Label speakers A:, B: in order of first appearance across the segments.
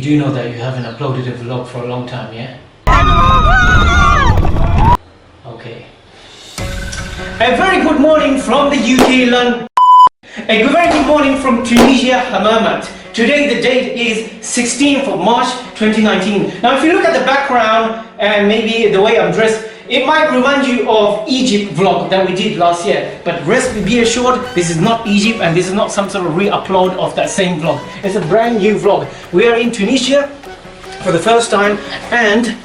A: You do know that you haven't uploaded a vlog for a long time, yeah? Okay. A very good morning from the UK, London. A very good morning from Tunisia, Hammamet. Today the date is 16th of March 2019. Now if you look at the background and maybe the way I'm dressed, it might remind you of Egypt vlog that we did last year. But be assured, this is not Egypt and this is not some sort of re-upload of that same vlog. It's a brand new vlog. We are in Tunisia for the first time and...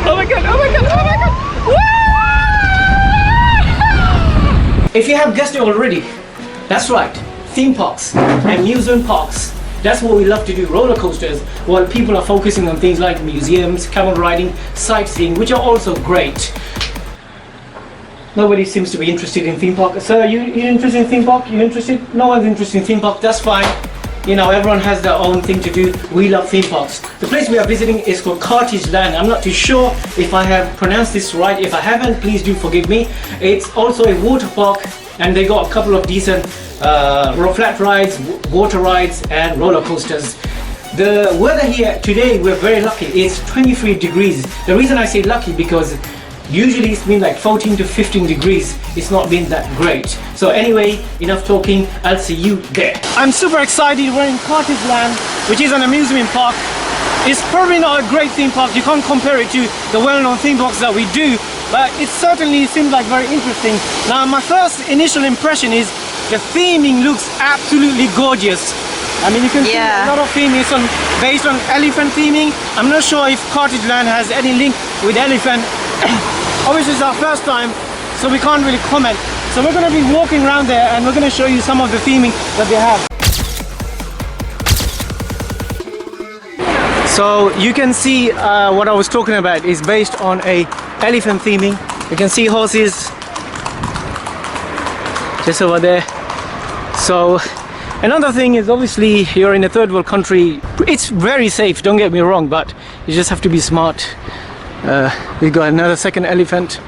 A: Oh my god, oh my god, oh my god! Woo! If you have guessed it already, that's right, theme parks, amusement parks. That's what we love to do, roller coasters, while people are focusing on things like museums, camel riding, sightseeing, which are also great. Nobody seems to be interested in theme park. Sir, you interested in theme park? You interested? No one's interested in theme park, that's fine. You know, everyone has their own thing to do. We love theme parks. The place we are visiting is called Carthageland Land. I'm not too sure if I have pronounced this right. If I haven't, please do forgive me. It's also a water park and they got a couple of decent flat rides, water rides and roller coasters. The weather here today, we're very lucky. It's 23 degrees. The reason I say lucky because usually it's been like 14 to 15 degrees. It's not been that great. So anyway, enough talking. I'll see you there. I'm super excited. We're in Carthageland, which is an amusement park. It's probably not a great theme park. You can't compare it to the well-known theme parks that we do, but it certainly seems like very interesting. Now, my first initial impression is the theming looks absolutely gorgeous. I mean, you can see a lot of theming is based on elephant theming. I'm not sure if Carthageland has any link with elephant. Obviously, it's our first time, so we can't really comment. So we're going to be walking around there and we're going to show you some of the theming that they have. So you can see what I was talking about is based on a elephant theming. You can see horses just over there. So another thing is obviously you're in a third world country. It's very safe, don't get me wrong, but you just have to be smart. We got another second elephant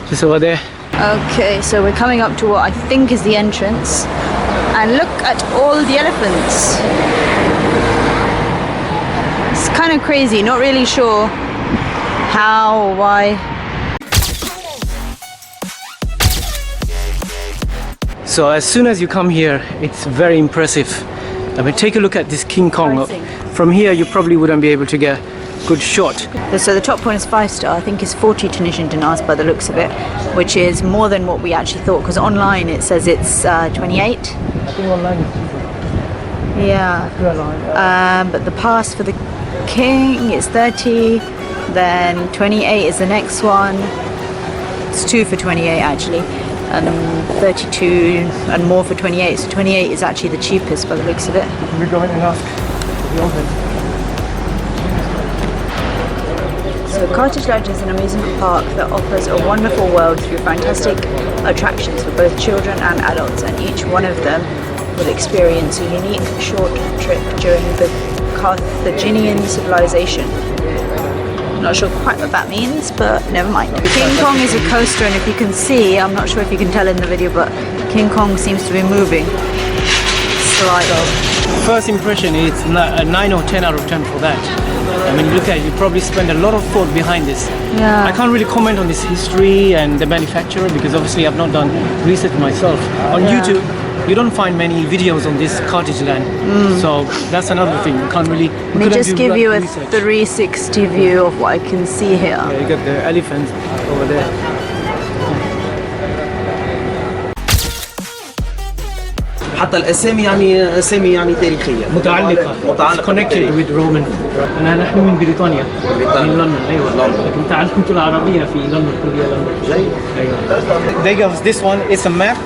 A: just over there.
B: Okay, so we're coming up to what I think is the entrance. And look at all the elephants. It's kind of crazy, not really sure how, why.
A: So as soon as you come here, it's very impressive. I mean, take a look at this King Kong. From here, you probably wouldn't be able to get a good shot.
B: So the top one is 5-star. I think it's 40 Tunisian dinars by the looks of it, which is more than what we actually thought, because online it says it's 28.
A: I think online is
B: yeah. But the pass for the King is 30, then 28 is the next one. It's 2 for 28 actually. And 32 and more for 28, so 28 is actually the cheapest by the looks of it.
A: We go in and ask.
B: So Carthageland is an amusement park that offers a wonderful world through fantastic attractions for both children and adults, and each one of them will experience a unique short trip during the Carthaginian civilisation. Not sure quite what that means, but never mind. King Kong is a coaster, and if you can see, I'm not sure if you can tell in the video, but King Kong seems to be moving. Slide.
A: First impression is a 9 or 10 out of 10 for that. I mean, look at it, you probably spend a lot of thought behind this.
B: Yeah.
A: I can't really comment on this history and the manufacturer because obviously I've not done research myself. On YouTube, you don't find many videos on this Carthageland, so that's another thing. You can't really.
B: Let me just give you a 360 view of what I can see here.
A: Yeah, you got the elephant over there.
C: حتى الاسامي يعني اسامي يعني تاريخيه
A: متعلقه connected with Roman. نحن من بريطانيا من لندن. ايوه لكن تعلمت العربيه في لندن كليه لندن.
C: جيد.
A: ايوه. They give us this one. It's a map.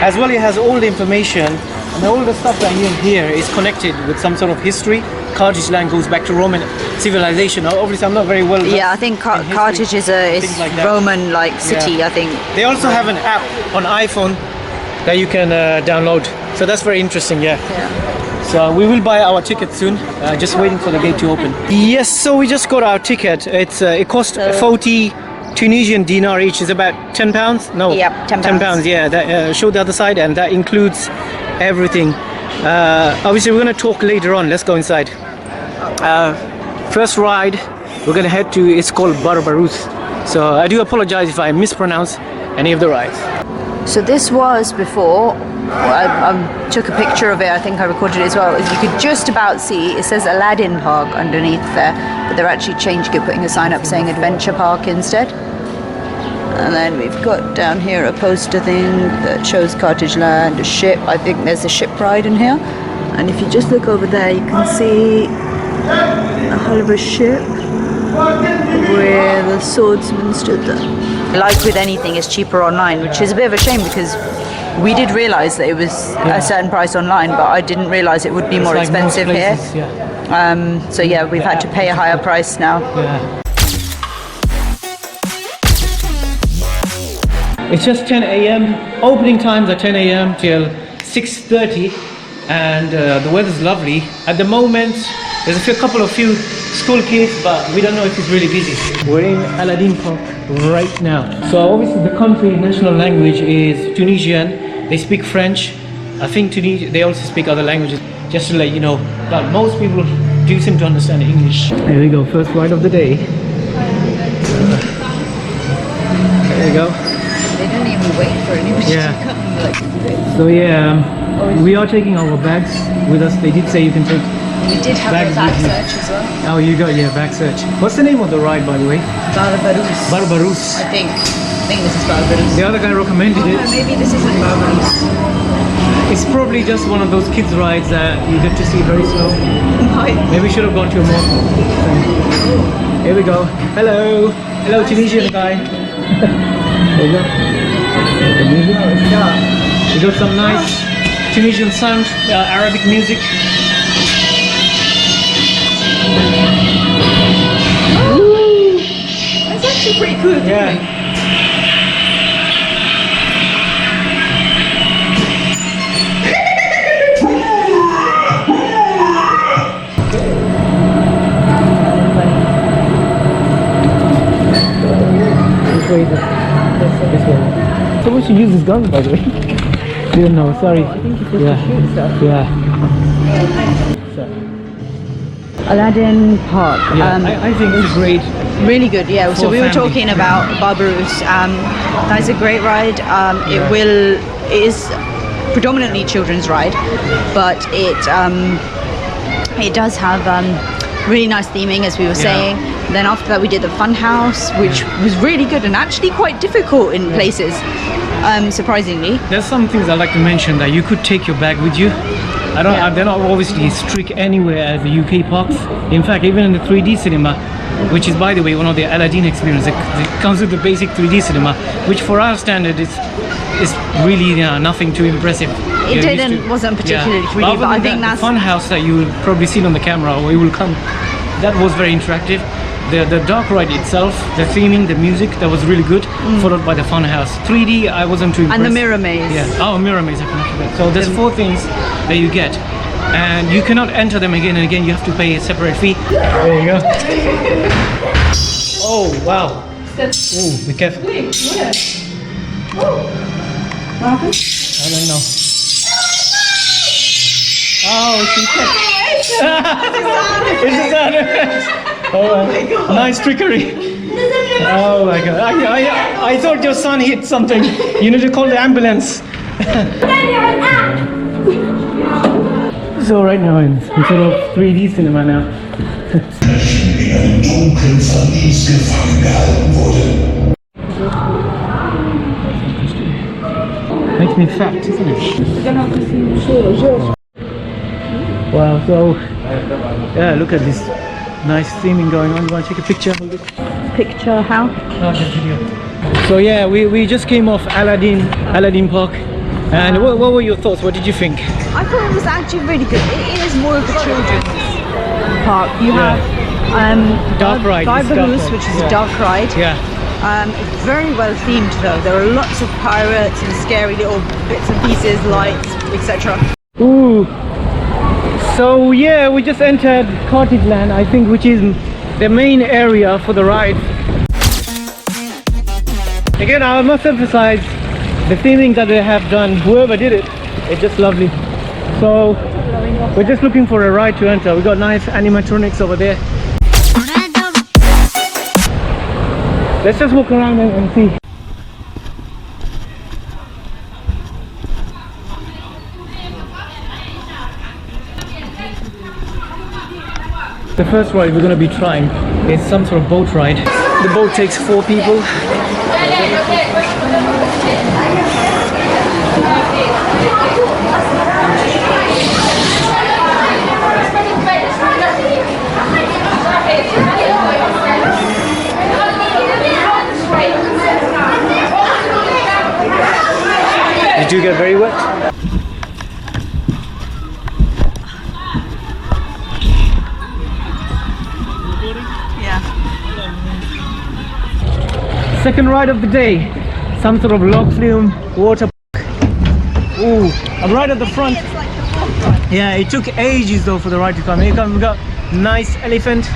A: As well, it has all the information, and all the stuff that you hear is connected with some sort of history. Carthageland goes back to Roman civilization. Obviously, I'm not very well.
B: Yeah, I think Carthage is a like Roman-like city. Yeah. I think
A: they also have an app on iPhone that you can download. So that's very interesting. Yeah. So we will buy our ticket soon. Just waiting for the gate to open. Yes. So we just got our ticket. It cost 40 Tunisian dinar each, is about £10. No.
B: Yep, £10.
A: Yeah. That, show the other side, and that includes everything. Obviously, we're going to talk later on. Let's go inside. First ride we're gonna head to is called Barbarousse. So I do apologize if I mispronounce any of the rides.
B: So this was before, I took a picture of it, I think I recorded it as well. You could just about see, it says Aladdin Park underneath there, but they're actually changing it, putting a sign up saying Adventure Park instead. And then we've got down here a poster thing that shows Carthageland, a ship. I think there's a ship ride in here. And if you just look over there, you can see a hull of a ship where the swordsman stood there. Like with anything, it's cheaper online, which is a bit of a shame because we did realise that it was a certain price online, but I didn't realise it would be more expensive here. So yeah, we've had to pay a higher price now.
A: It's just 10 a.m. Opening times are 10 a.m. till 6:30, and the weather's lovely. At the moment, there's a couple of school kids, but we don't know if it's really busy. We're in Aladdin Park right now. So obviously the country national language is Tunisian. They speak French. I think they also speak other languages. Just to let you know, but most people do seem to understand English. Here we go, first ride of the day. There you go.
B: They didn't even wait for anybody to come.
A: So we are taking our bags with us. They did say you can take.
B: We did have a bag search as well.
A: Oh, you got bag search. What's the name of the ride, by the way?
B: Barbarousse.
A: Barbarousse.
B: I think this is Barbarousse.
A: The other guy recommended it.
B: No, maybe this isn't Barbarousse.
A: It's probably just one of those kids rides that you get to see very slow. Maybe we should have gone to a more. Here we go. Hello. Hello, Tunisian guy. There you go. The music. We got some nice Tunisian sound, Arabic music.
B: That's actually pretty cool.
A: Yeah. This way. Someone should use this gun, by the way. Didn't know, sorry. I think you're supposed to shoot stuff.
B: Aladdin Park.
A: I think it's great.
B: Really good, yeah. So we were talking about Barbarousse. That's a great ride. It is predominantly children's ride, but it does have really nice theming, as we were saying. Then after that we did the fun house, which was really good and actually quite difficult in places, surprisingly.
A: There's some things I'd like to mention that you could take your bag with you. They're not obviously strict anywhere as the UK parks. In fact, even in the 3D cinema, which is, by the way, one of the Aladdin experience, it comes with the basic 3D cinema, which for our standard is really nothing too impressive.
B: Wasn't particularly 3D, but I think that's
A: the fun house that you will probably see on the camera, or it will come. That was very interactive. The dark ride itself, the theming, the music, that was really good, followed by the fun house. 3D, I wasn't too impressed.
B: And the mirror maze.
A: Yeah. Oh, mirror maze, I can actually bet. So there's 4 things that you get, and you cannot enter them again and again. You have to pay a separate fee. There you go. Oh, wow. Ooh, be careful.
B: Wait, what? What happened?
A: I don't know. Oh, it's intense. It's a sound effect. Oh my God. Nice trickery. Oh my God. I thought your son hit something. You need to call the ambulance. So right now in sort of 3D cinema now. Makes me fat, isn't it? Wow, so yeah, look at this nice theming going on. You want to take a picture?
B: Picture how?
A: No, just video. So yeah, we just came off Aladdin Park. And what were your thoughts? What did you think?
B: I thought it was actually really good. It is more of a children's park. You have
A: dark ride,
B: Barbarousse, which is a dark ride.
A: Yeah.
B: It's very well themed though. There are lots of pirates and scary little bits and pieces, lights, etc.
A: Ooh. So yeah, we just entered Carthageland, I think, which is the main area for the ride. Again, I must emphasize the theming that they have done. Whoever did it, it's just lovely. So we're just looking for a ride to enter. We got nice animatronics over there. Let's just walk around and see. The first ride we're going to be trying is some sort of boat ride. The boat takes 4 people. You do get very wet. Second ride of the day, some sort of log flume water park. Ooh, I'm right at the front. Yeah, it took ages though for the ride to come. Here we got nice elephant.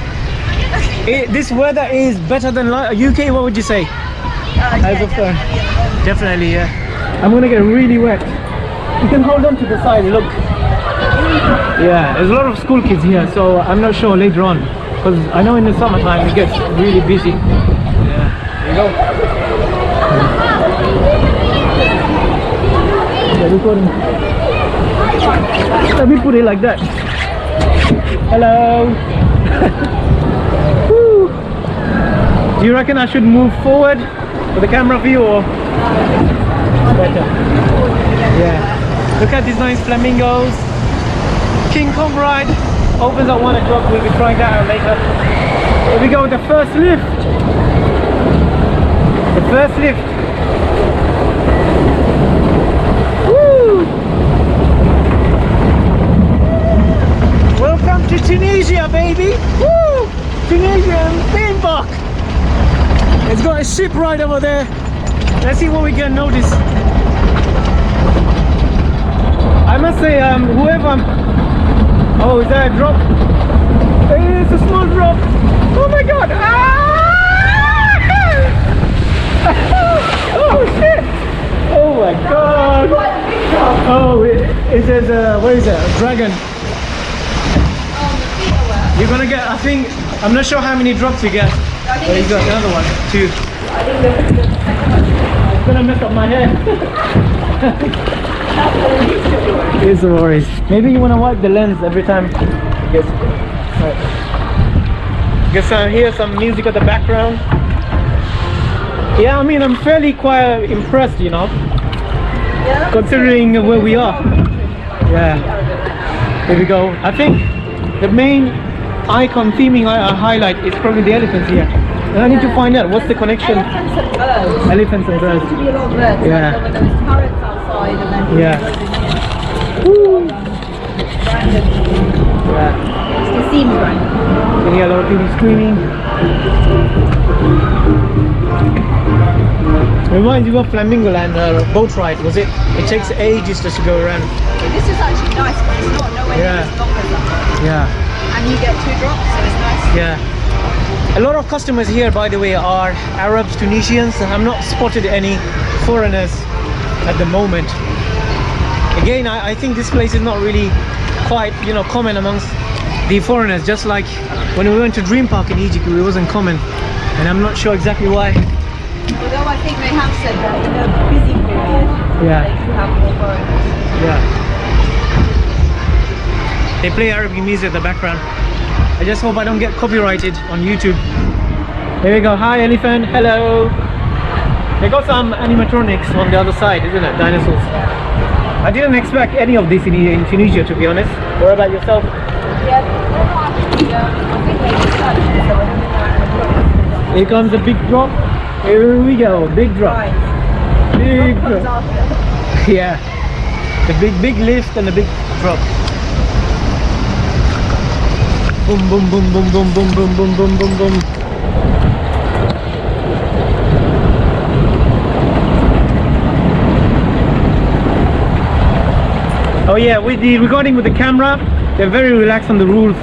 A: This weather is better than UK. What would you say? As of now, definitely, yeah. I'm gonna get really wet. You can hold on to the side. Look. Yeah, there's a lot of school kids here, so I'm not sure later on, because I know in the summertime it gets really busy. Yeah. There you go. Let me put it like that. Hello. Woo. Do you reckon I should move forward with the camera view or better? Yeah. Look at these nice flamingos. King Kong ride opens at 1 o'clock. We'll be trying that out later. Here we go with the first lift. The first lift. Woo! Welcome to Tunisia, baby! Woo! Tunisian theme park. It's got a ship right over there. Let's see what we can notice. I must say, whoever... Oh, is that a drop? It's a small drop. Oh my god! Ah! Oh shit! Oh my god! Oh, it says, what is that? A dragon. You're gonna get, I think, I'm not sure how many drops you get. But you got another one, 2. It's gonna mess up my head. It's no worries. Maybe you wanna wipe the lens every time. Guess I hear some music at the background. Yeah, I mean, I'm fairly quite impressed, you know, considering where we are. Yeah, here we go. I think the main icon theming highlight is probably the elephants here. And I need to find out what's the connection.
B: Elephants and birds.
A: Elephants and birds.
B: There used to be a lot of birds.
A: Yeah.
B: There were those turrets outside and then
A: Yeah.
B: random.
A: Yeah.
B: It seems random.
A: You can hear a lot of people screaming. Reminds you of Flamingo Land boat ride, was it? It takes ages just to go around.
B: This is actually nice, but it's not nowhere near as long as that.
A: Yeah.
B: And you get 2 drops, so it's nice.
A: Yeah. A lot of customers here, by the way, are Arabs, Tunisians. I've not spotted any foreigners at the moment. Again, I think this place is not really quite, you know, common amongst the foreigners. Just like when we went to Dream Park in Egypt, it wasn't common. And I'm not sure exactly why.
B: Although I think they have said that in a busy period,
A: Yeah.
B: they do have more foreigners.
A: Yeah. They play Arabic music in the background. I just hope I don't get copyrighted on YouTube. Here we go. Hi, elephant. Hello. They got some animatronics on the other side, isn't it? Dinosaurs. I didn't expect any of this in Tunisia, to be honest. What about yourself?
B: Yeah, I think they decided so I don't know.
A: Here comes a big drop. Here we go. Big drop. Big drop. Yeah. The big lift and the big drop. Boom, boom, boom, boom, boom, boom, boom, boom, boom, boom, boom. Oh yeah, with the recording with the camera, they're very relaxed on the rules.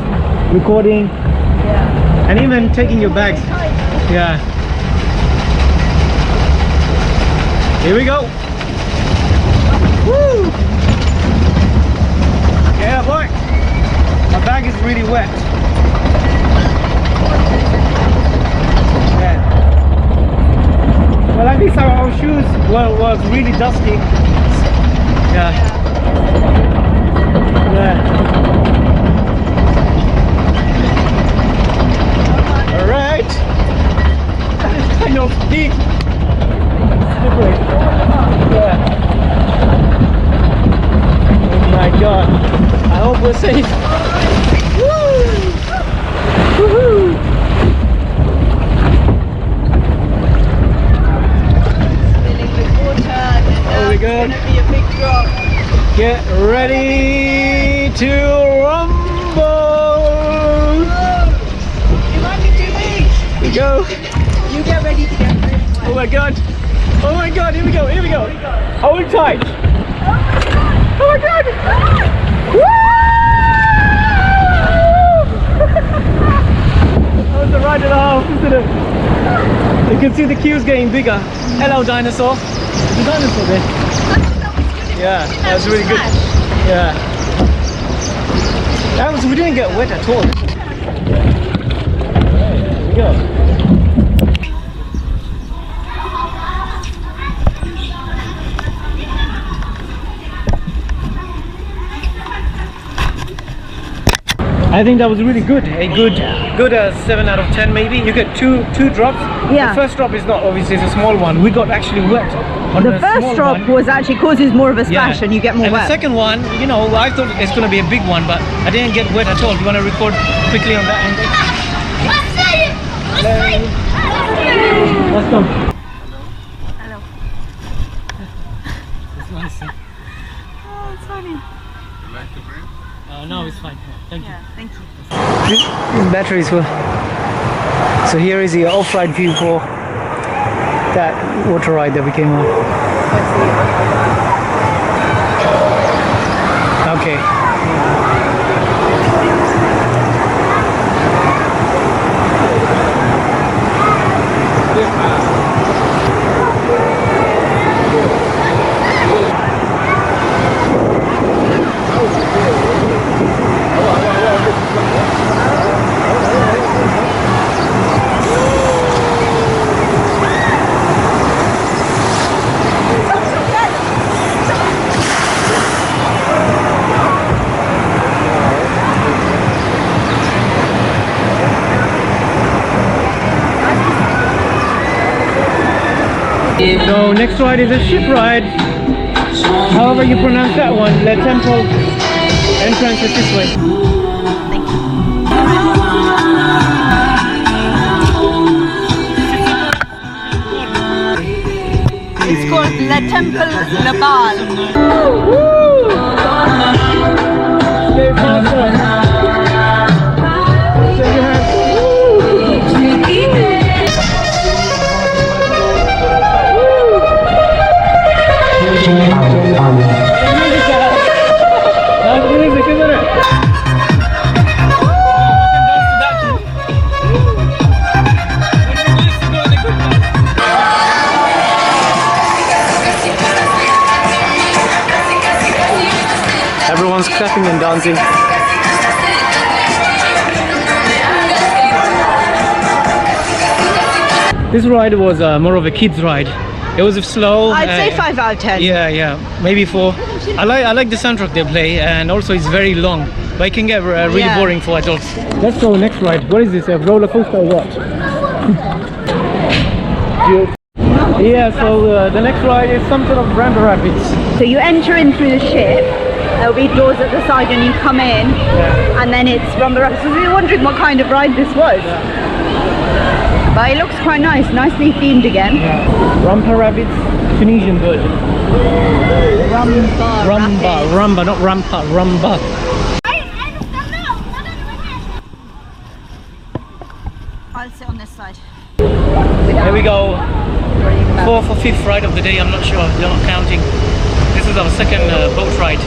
A: Recording.
B: Yeah.
A: And even taking your bags. Yeah. Here we go. Woo! really wet. Yeah. Well, at least our shoes was really dusty. Yeah. Yeah. All right. That is kind of deep. Slippery. Yeah. Oh my God. I hope we're safe. Woo! Woohoo!
B: Filling with water, and
A: Oh my God.
B: it's gonna be a big drop.
A: Get ready to rumble!
B: You might be too big.
A: Here we go.
B: You get ready to get ready.
A: Oh my God. Oh my God. Here we go. Here we go. Hold tight. Oh my God. Woo! That was the ride and a half, isn't it? You can see the queues getting bigger. Hello, dinosaur. There's a dinosaur there. Yeah, that was really good. Yeah. We didn't get wet at all. Here we go. I think that was really good. A good 7 out of 10 maybe. You get two drops.
B: Yeah.
A: The first drop is not obviously it's a small one. We got actually wet. On
B: The first drop was actually causes more of a splash and you get more
A: and
B: wet.
A: the second one, you know, I thought it's going to be a big one, but I didn't get wet at all. Do you want to record quickly on that angle? Let's go.
B: Hello.
A: It's nice.
B: Oh, it's funny.
A: No, it's fine. Thank you.
B: Yeah, thank you.
A: These batteries were. So here is the off-ride view for that water ride that we came on. Okay. So next ride is a ship ride. However you pronounce that one, the temple entrance is this way.
B: It's called Le Temple Le Bal.
A: Stay faster. So you have That's music, isn't it? Everyone's clapping and dancing. This ride was more of a kids ride. It was slow.
B: I'd say 5 out of 10.
A: Yeah, maybe 4. I like the soundtrack they play, and also it's very long, but it can get really boring for adults. Let's go next ride. What is this? A roller coaster or what? Yeah, so the next ride is some sort of ramp rapids.
B: So you enter in through the ship, there'll be doors at the side and you come in, and then it's Rumba Rapids. So we were wondering what kind of ride this was. But it looks quite nice, nicely themed again.
A: Yeah. Rumba Rapids, Tunisian version. Rumba, not rampa, rumba.
B: I'll sit on this side.
A: Here we go. 4th or 5th ride of the day, I'm not sure, they're not counting. This is our second boat ride.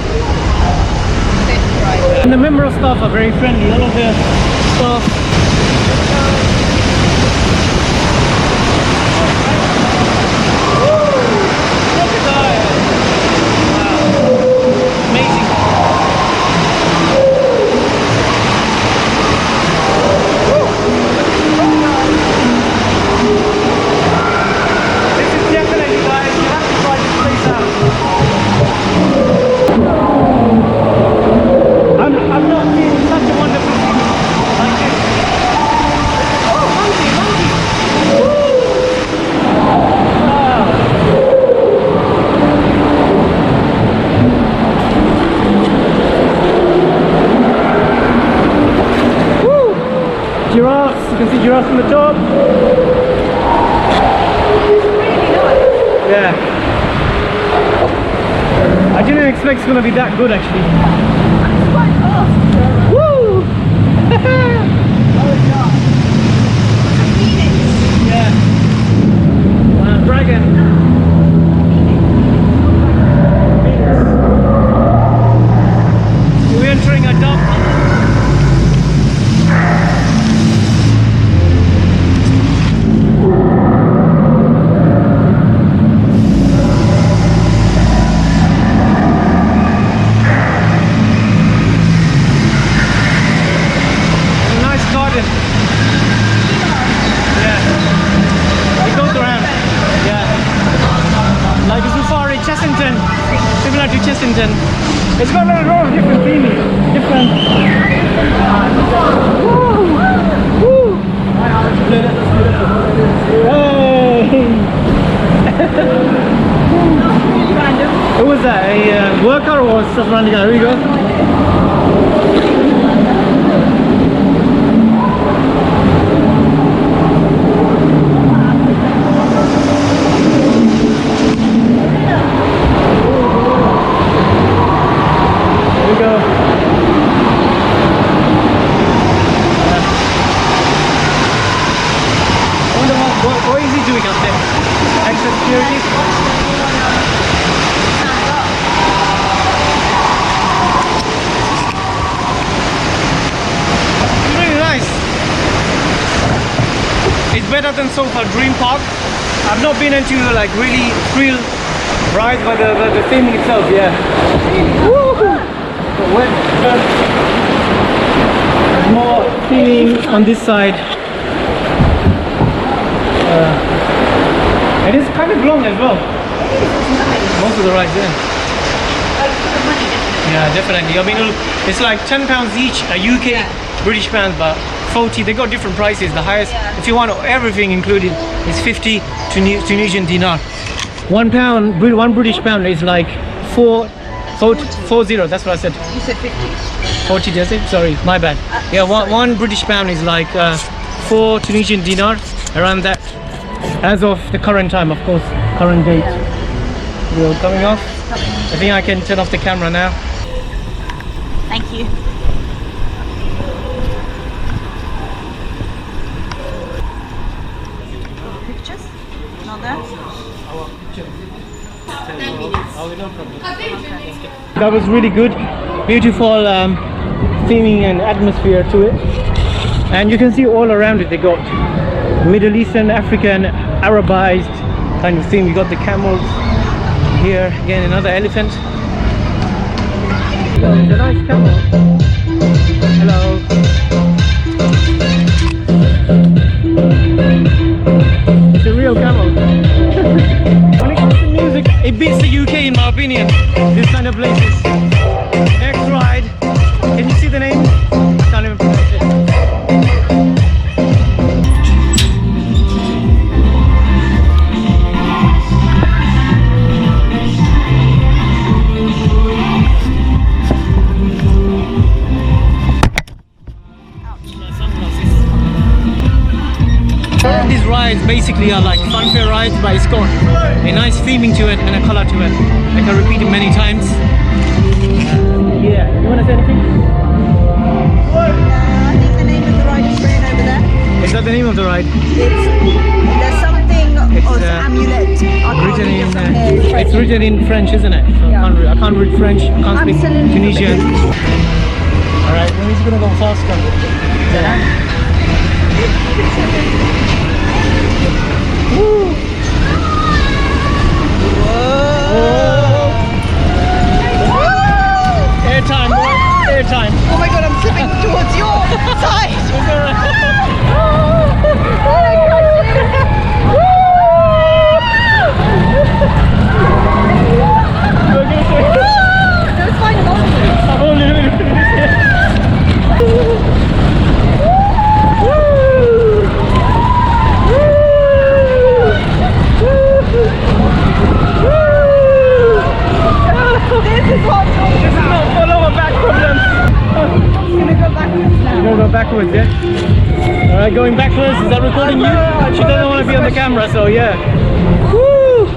A: And the member staff are very friendly, all of the staff. You can see giraffes from the top. Yeah. I didn't expect it's going to be that good actually.
B: It's quite fast.
A: Woo! Yeah. Dragon. We're entering a dump. Similar to Chessington. It's got a lot of different theming, different. Woo! Woo! Hey! Who was that? A worker or just running guy? Here we go. Better than so-called Dream Park. I've not been into like really thrill rides, but the theme itself, yeah. There's more theming on this side. It is kind of long as well. Most of the rides, yeah. Yeah, definitely. I mean, it's like £10 each, a UK, British pounds, but 40, they got different prices. The highest, if you want everything included, is 50 Tunisian dinar. £1, one British pound is like 40, that's what I said.
B: You said 50.
A: 40, did I say? Sorry, my bad. Yeah, one British pound is like 4 Tunisian dinar, around that. As of the current time, of course, current date. We're coming off. I think I can turn off the camera now.
B: Thank you. Pictures? Not there?
A: That was really good. Beautiful theming and atmosphere to it. And you can see all around it they got Middle Eastern, African, Arabized kind of theme. You got the camels here, again another elephant. It's a nice camel. Hello. It's a real camel. When it comes to music, it beats the UK in my opinion. This kind of places. Next ride. Can you see the name? I can't even pronounce it. These rides basically are like funfair rides, but it's got a nice theming to it and a color to it. I can repeat it many times. Yeah, you want to say anything?
B: I think the name of the ride is written over there.
A: Is that the name of the ride?
B: There's something,
A: It's,
B: or it's amulet. I can't
A: Written
B: read
A: in,
B: it from here.
A: it's written in French, isn't it? So
B: Yeah.
A: I can't read French, I can't speak
B: Absolutely.
A: Tunisian. Alright, then he's gonna go faster. Yeah. Woo! Airtime, airtime.
B: Oh my god, I'm slipping towards your side. That was fine,
A: I'm only doing this.
B: This is what
A: This is not follow a back problem.
B: I'm gonna go backwards now.
A: You're gonna go backwards, yeah? Going backwards, is that recording you? She doesn't want to be on the camera, so yeah. Woo!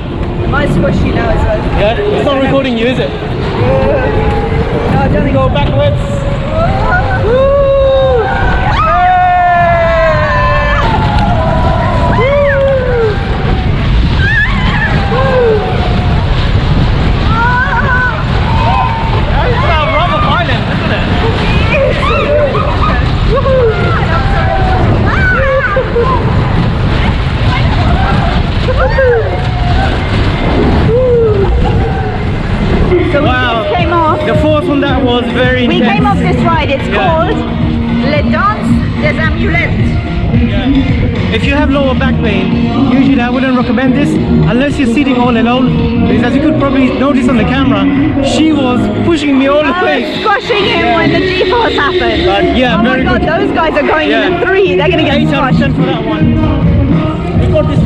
B: It might squish you now as well.
A: Yeah, it's not recording you, is it?
B: No, I don't think
A: Go backwards. Woo!
B: So
A: Wow.
B: we just came off.
A: The fourth one that was very
B: We
A: intense.
B: came off this ride. It's called Les Danses des Amulettes.
A: Yeah. If you have lower back pain, usually I wouldn't recommend this unless you're sitting all alone. Because as you could probably notice on the camera, she was pushing me all the
B: I
A: way.
B: was squashing him when the G-force happened.
A: But yeah,
B: oh my
A: very
B: god,
A: good.
B: those guys are going
A: Yeah.
B: in the 3. They're going to get
A: 8 out of
B: squashed.
A: 10 for that one. We got this.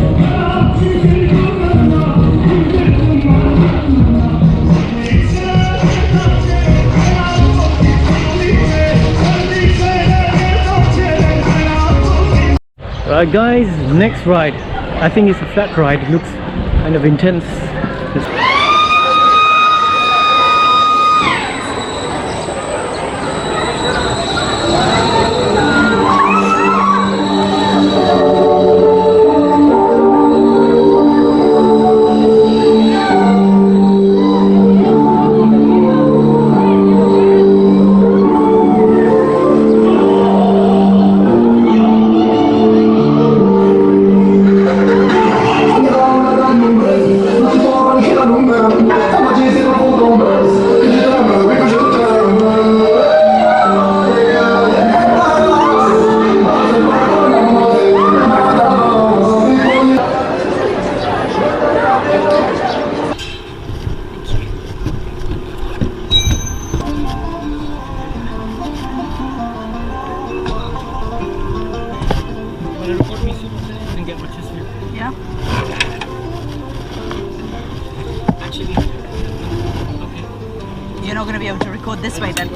A: Right guys, next ride. I think it's a flat ride. It looks kind of intense.
B: Yeah. You're not going to be able to record this way then.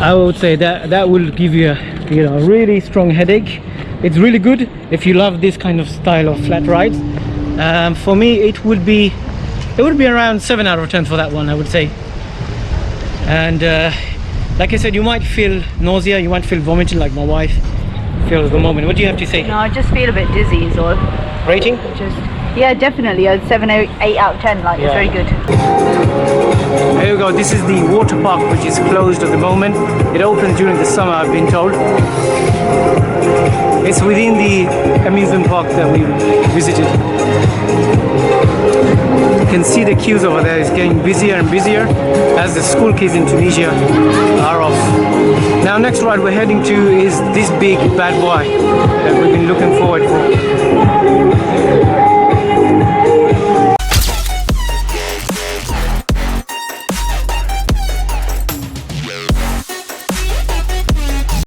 B: I would say that will give you a really strong headache. It's really good if you love this kind of style of flat rides. For me, it would be around 7 out of 10 for that one, I would say. And like I said, you might feel nausea, you might feel vomiting like my wife feels at the moment. What do you have to say? No, I just feel a bit dizzy is all.
A: Rating?
B: Yeah, definitely. A 7, 8 out of 10. Like, it's very good.
A: There you go. This is the water park, which is closed at the moment. It opens during the summer, I've been told. It's within the amusement park that we visited. You can see the queues over there. It's getting busier and busier as the school kids in Tunisia are off. Now, next ride we're heading to is this big bad boy that we've been looking forward for.